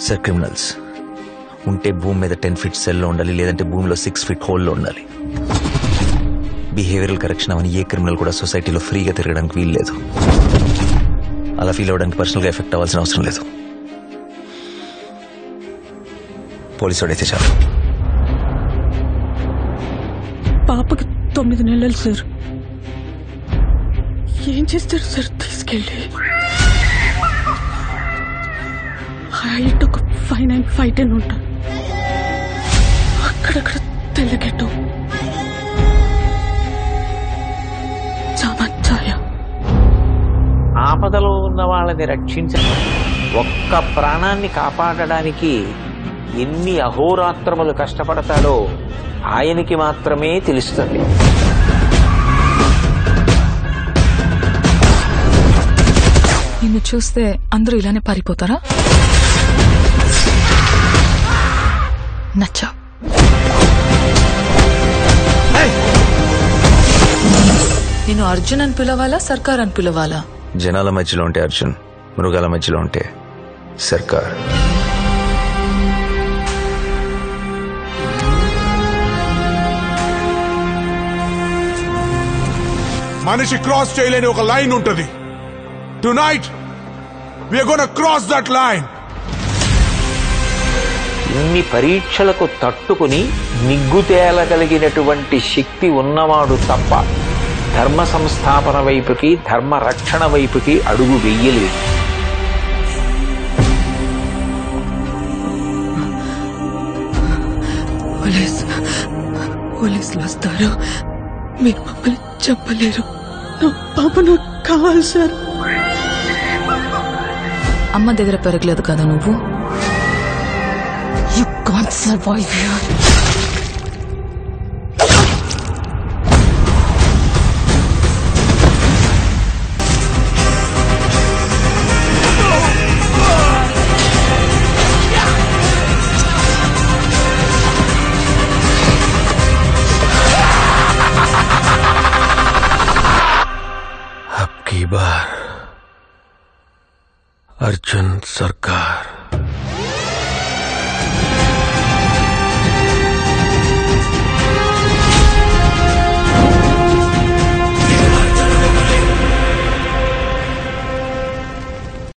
Sir criminals ఉంటే భూమి మీద 10 feet సెల్లో ఉండాలి, లేదంటే భూమిలో 6 feet హోల్లో ఉండాలి. బిహేవియరల్ కరెక్షన్ అవని ఏ క్రిమినల్ కూడా సొసైటీలో ఫ్రీగా తిరగడానికి వీలు లేదు. అలా ఫీల్ అవ్వడానికి పర్సనల్గా ఎఫెక్ట్ అవ్వాల్సిన అవసరం లేదు. పోలీసు వాడైతే చాలు. పాపకి 9 నెలలు సార్. ఏం చేస్తారు సార్ తీసుకెళ్ళి? హైట్ ఒక 5'9", 5'10" ఉంటారు. అక్కడక్కడ తెల్లగెట్టు చామచ్చాయ. ఆపదలో ఉన్న వాళ్ళని రక్షించడం, ఒక్క ప్రాణాన్ని కాపాడడానికి ఎన్ని అహోరాత్రములు కష్టపడతాడో ఆయనకి మాత్రమే తెలుస్తుంది. నిన్ను చూస్తే అందరూ ఇలానే పారిపోతారా? నచ్చా. నేను అర్జున్ అని పిలవాలా, సర్కార్ అని పిలవాలా? జనాల మధ్యలో ఉంటే అర్జున్, మృగాల మధ్యలో ఉంటే సర్కార్. మనిషి క్రాస్ చేయలేని ఒక లైన్ ఉంటది. Tonight we are gonna cross that line. ఇన్ని పరీక్షలకు తట్టుకుని నిగ్గుతేలగలిగినటువంటి శక్తి ఉన్నవాడు తప్ప ధర్మ సంస్థాపన వైపుకి, ధర్మ రక్షణ వైపుకి అడుగు వెయ్యలేదు. పోలీసులు వస్తారు, మీరు మమ్మల్ని చెప్పలేరు. నా పాప నాకు కావాలి సార్. అమ్మ దగ్గర పెరగలేదు కదా నువ్వు? You can't survive here. अब की बार अर्जुन सरकार.